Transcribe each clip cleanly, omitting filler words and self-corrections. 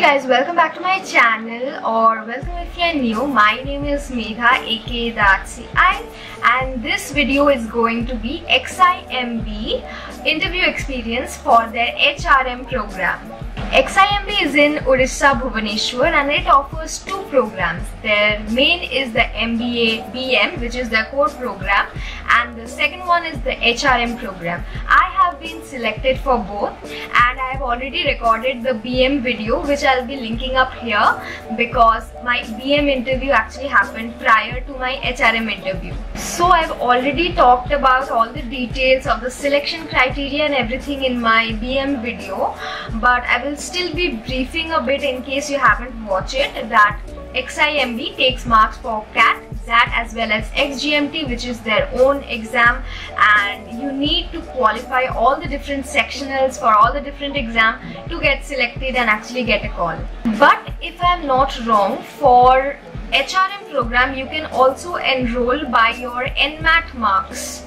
guys, welcome back to my channel, or welcome if you're new. My name is Medha aka XI, and this video is going to be XIMB interview experience for their HRM program. XIMB is in Odisha, Bhubaneswar, and it offers two programs. Their main is the MBA BM, which is their core program, and the second one is the HRM program. I have been selected for both, and I have already recorded the BM video, which I'll be linking up here because my BM interview actually happened prior to my HRM interview. So I've already talked about all the details of the selection criteria and everything in my BM video, but I will still be briefing a bit in case you haven't watched it, that XIMB takes marks for CAT, XAT as well as XGMT, which is their own exam, and you need to qualify all the different sectionals for all the different exams to get selected and actually get a call. But if I'm not wrong, for HRM program you can also enroll by your NMAT marks,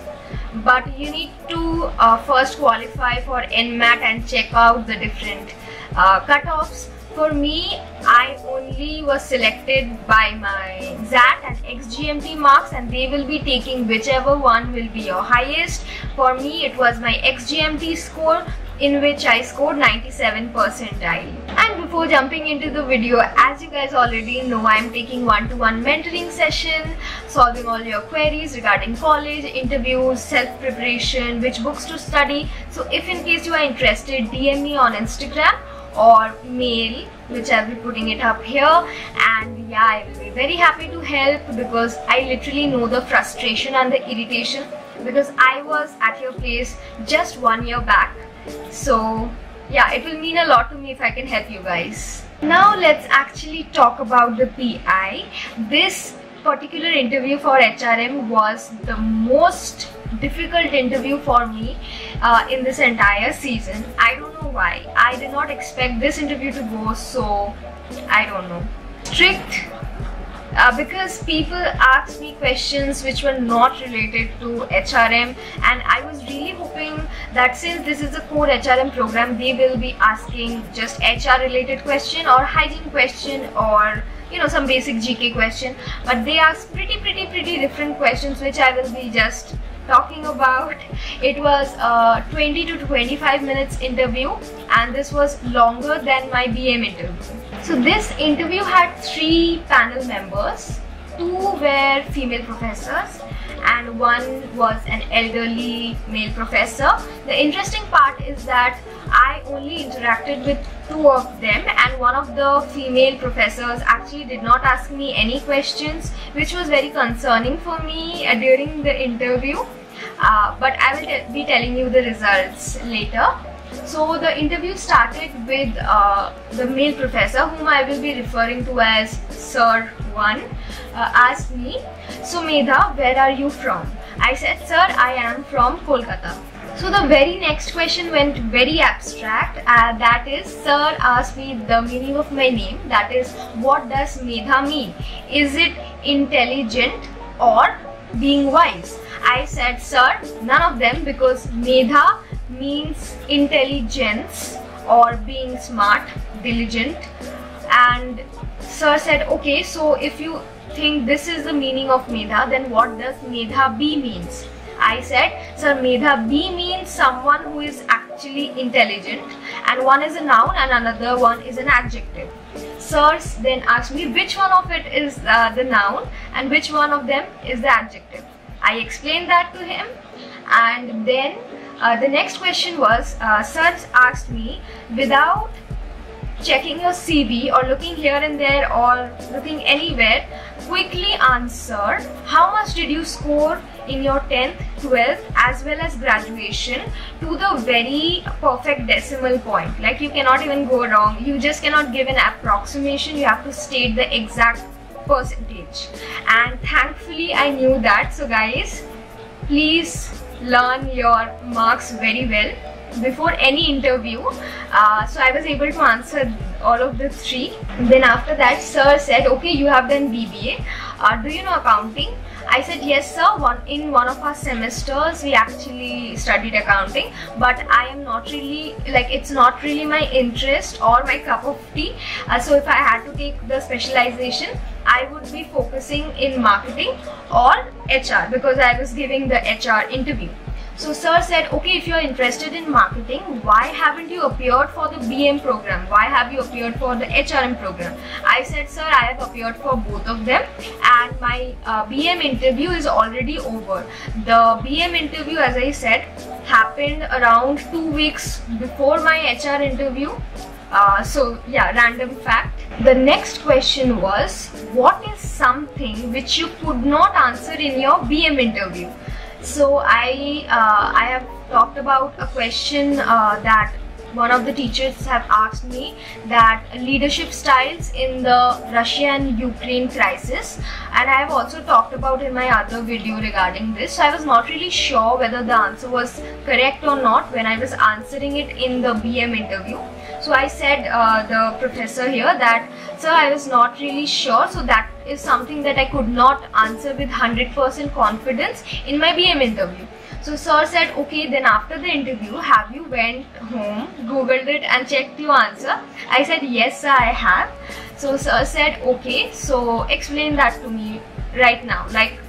but you need to first qualify for NMAT and check out the different cutoffs. For me, I only was selected by my XAT and XGMT marks, and they will be taking whichever one will be your highest. For me, it was my XGMT score, in which I scored 97 percentile. And before jumping into the video, as you guys already know, I am taking one-to-one mentoring session, solving all your queries regarding college, interviews, self-preparation, which books to study. So if in case you are interested, DM me on Instagram or mail, which I'll be putting it up here, and yeah, I will be very happy to help because I literally know the frustration and the irritation, because I was at your place just 1 year back. So yeah, it will mean a lot to me if I can help you guys. Now let's actually talk about the PI. This particular interview for HRM was the most difficult interview for me in this entire season. I don't know why. I did not expect this interview to go so, I don't know, strict, because people asked me questions which were not related to HRM, and I was really hoping that since this is a core HRM program, they will be asking just HR related question or hygiene question or some basic GK question, but they asked pretty different questions which I will be just talking about. It was a 20 to 25 minutes interview, and this was longer than my BM interview. So this interview had 3 panel members. 2 were female professors and 1 was an elderly male professor. The interesting part is that I only interacted with 2 of them, and one of the female professors actually did not ask me any questions, which was very concerning for me during the interview. But I will be telling you the results later. So the interview started with the male professor, whom I will be referring to as Sir 1, asked me, "So Medha, where are you from?" I said, "Sir, I am from Kolkata." So the very next question went very abstract, that is, Sir asked me the meaning of my name, that is, what does Medha mean? Is it intelligent or being wise? I said, "Sir, none of them, because Medha means intelligence or being smart, diligent." And Sir said, "Okay, so if you think this is the meaning of Medha, then what does Medha B means?" I said, "Sir, Medha B means someone who is actually intelligent, and one is a noun and another one is an adjective." Sir then asked me which one of it is the noun and which one of them is the adjective. I explained that to him, and then the next question was, Sir asked me, without checking your CV or looking here and there or looking anywhere, quickly answer, how much did you score in your 10th, 12th as well as graduation to the very perfect decimal point. Like, you cannot even go wrong. You just cannot give an approximation. You have to state the exact percentage. And thankfully I knew that. So guys, please learn your marks very well before any interview. So I was able to answer all of the 3. Then after that, Sir said, "Okay, you have done BBA. Do you know accounting?" I said yes sir, in one of our semesters we actually studied accounting, but I am not really, like, it's not really my interest or my cup of tea. So if I had to take the specialization, I would be focusing in marketing or HR, because I was giving the HR interview. So sir said, okay, if you're interested in marketing, why haven't you appeared for the BM program? Why have you appeared for the HRM program? I said, sir, I have appeared for both of them, and my BM interview is already over. The BM interview, as I said, happened around 2 weeks before my HR interview. So yeah, random fact. The next question was, what is something which you could not answer in your BM interview? So I have talked about a question that one of the teachers have asked me, that leadership styles in the Russia and Ukraine crisis, and I have also talked about in my other video regarding this. So I was not really sure whether the answer was correct or not when I was answering it in the BM interview. So I said the professor here that, sir, I was not really sure, so that is something that I could not answer with 100% confidence in my BM interview. So sir said, okay, then after the interview, have you went home, googled it and checked your answer? I said, yes sir, I have. So sir said, okay, so explain that to me right now, like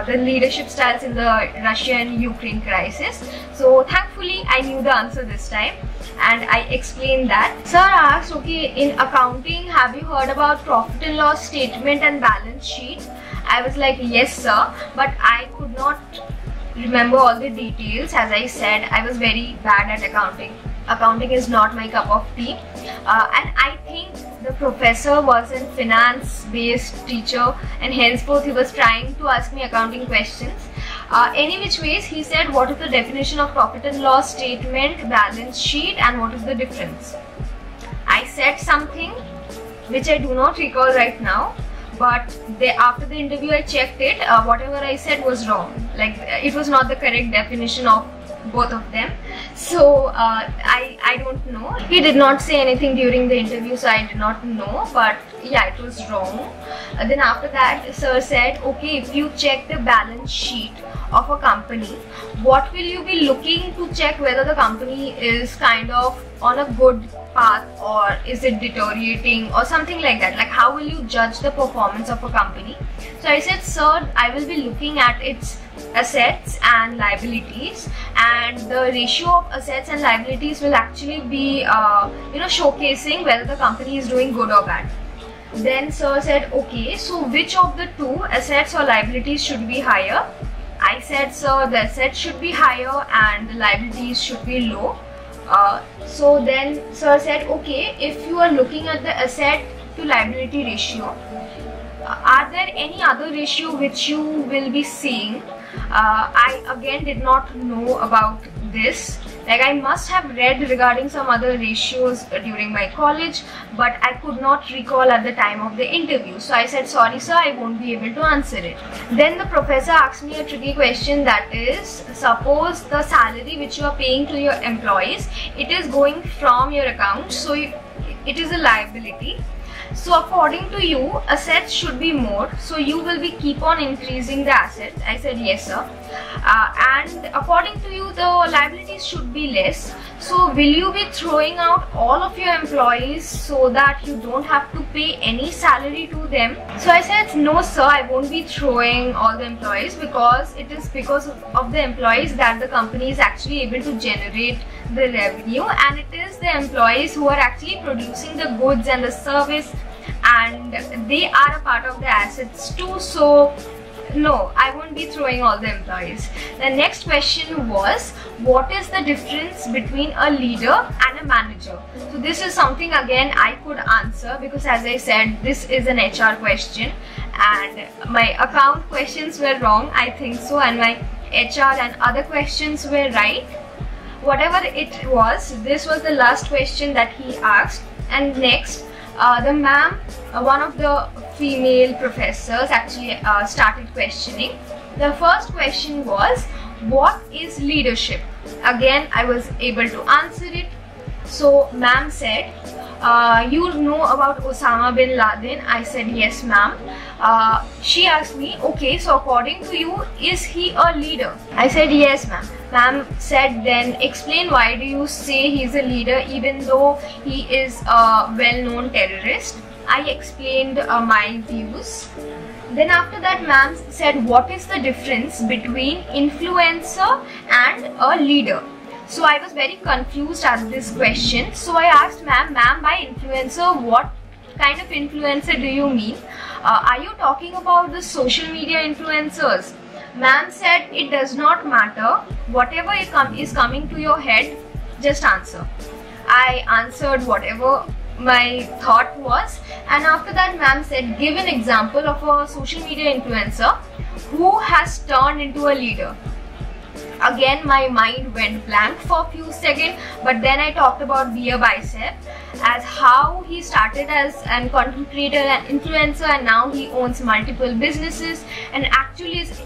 the leadership styles in the Russia and Ukraine crisis. So thankfully I knew the answer this time, and I explained that. Sir asked, okay, in accounting, have you heard about profit and loss statement and balance sheet? I was like, yes sir, but I could not remember all the details. As I said, I was very bad at accounting. Accounting is not my cup of tea, and I think the professor was a finance-based teacher, and henceforth he was trying to ask me accounting questions. Any which ways, he said, what is the definition of profit and loss statement, balance sheet, and what is the difference? I said something which I do not recall right now, but after the interview I checked it. Whatever I said was wrong, like it was not the correct definition of both of them. So I don't know. He did not say anything during the interview, so I did not know, but yeah, it was wrong. Then after that, sir said, okay, if you check the balance sheet of a company, what will you be looking to check whether the company is kind of on a good path or is it deteriorating or something like that? Like, how will you judge the performance of a company? So I said, sir, I will be looking at its assets and liabilities, and the ratio of assets and liabilities will actually be showcasing whether the company is doing good or bad. Then sir said, okay, so which of the two, assets or liabilities, should be higher? I said, sir, the assets should be higher and the liabilities should be low. So then sir said, okay, if you are looking at the asset to liability ratio, are there any other ratio which you will be seeing? I again did not know about this. Like, I must have read regarding some other ratios during my college, but I could not recall at the time of the interview. So I said, sorry sir, I won't be able to answer it. Then the professor asked me a tricky question, that is, suppose the salary which you are paying to your employees, it is going from your account, so it is a liability. So according to you, assets should be more, so you will be keep on increasing the assets. I said, yes sir. And according to you, the liabilities should be less, so will you be throwing out all of your employees so that you don't have to pay any salary to them? So I said, no sir, I won't be throwing all the employees, because it is because of the employees that the company is actually able to generate the revenue, and it is the employees who are actually producing the goods and the service, and they are a part of the assets too. So no, I won't be throwing all the employees. The next question was, what is the difference between a leader and a manager? So this is something again I could answer, because as I said, this is an HR question and my account questions were wrong, I think so, and my HR and other questions were right. Whatever it was, this was the last question that he asked. And next, the ma'am, one of the female professors, actually started questioning. The first question was, what is leadership? Again, I was able to answer it. So ma'am said, you know about Osama bin Laden? I said, yes ma'am. She asked me, okay, so according to you, is he a leader? I said, yes ma'am. Ma'am said, then explain why do you say he's a leader even though he is a well-known terrorist. I explained my views. Then after that, ma'am said, what is the difference between influencer and a leader? So I was very confused at this question. So I asked ma'am, by influencer, what kind of influencer do you mean? Are you talking about the social media influencers? Ma'am said, it does not matter. Whatever is coming to your head, just answer. I answered whatever my thought was, and after that ma'am said, give an example of a social media influencer who has turned into a leader. Again my mind went blank for a few seconds, but then I talked about Beer Bicep as how he started as an content creator and influencer, and now he owns multiple businesses and actually is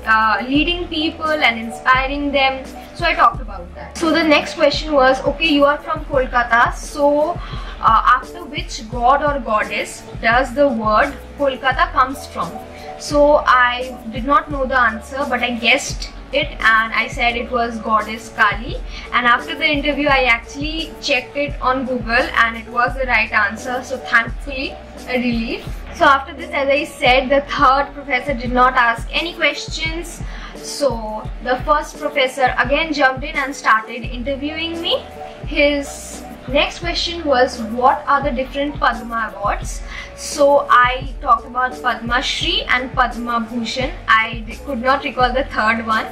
leading people and inspiring them. So I talked about that. So the next question was, okay, you are from Kolkata, so after which god or goddess does the word Kolkata comes from? So I did not know the answer, but I guessed it and I said it was goddess Kali, and after the interview I actually checked it on Google and it was the right answer, so thankfully a relief. So after this, as I said, the third professor did not ask any questions, so the first professor again jumped in and started interviewing me. His next question was, what are the different Padma awards? So I talked about Padma Shri and Padma Bhushan. I could not recall the third one.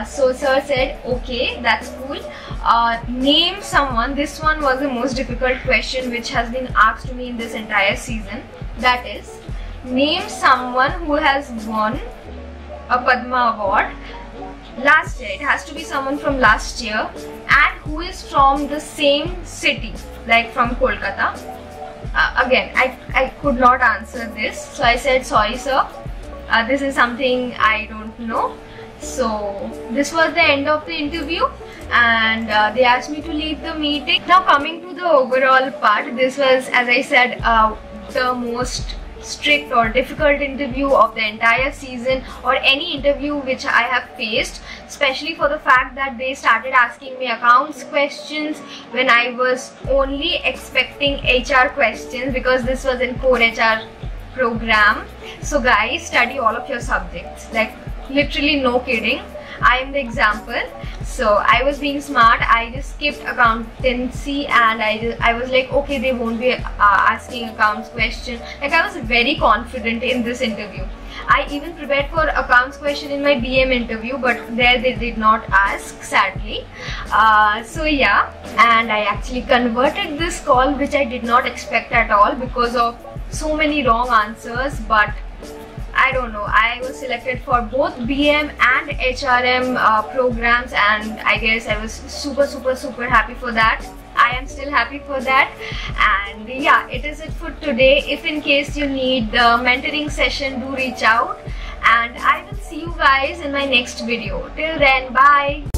So sir said, okay, that's cool. Name someone. This one was the most difficult question which has been asked to me in this entire season. That is, name someone who has won a Padma award last year. It has to be someone from last year and who is from the same city, like from Kolkata. Again, I could not answer this, so I said, sorry sir, this is something I don't know. So this was the end of the interview, and they asked me to leave the meeting. Now coming to the overall part, this was, as I said, the most strict or difficult interview of the entire season, or any interview which I have faced, especially for the fact that they started asking me accounts questions when I was only expecting HR questions, because this was in core HR program. So guys, study all of your subjects, like literally no kidding. I am the example. So I was being smart. I just skipped accountancy and I was like, okay, they won't be asking accounts question. Like, I was very confident in this interview. I even prepared for accounts question in my BM interview, but there they did not ask, sadly. So yeah, and I actually converted this call, which I did not expect at all because of so many wrong answers, but I don't know, I was selected for both BM and HRM programs, and I guess I was super happy for that. I am still happy for that. And yeah, it is it for today. If in case you need the mentoring session, do reach out, and I will see you guys in my next video. Till then, bye.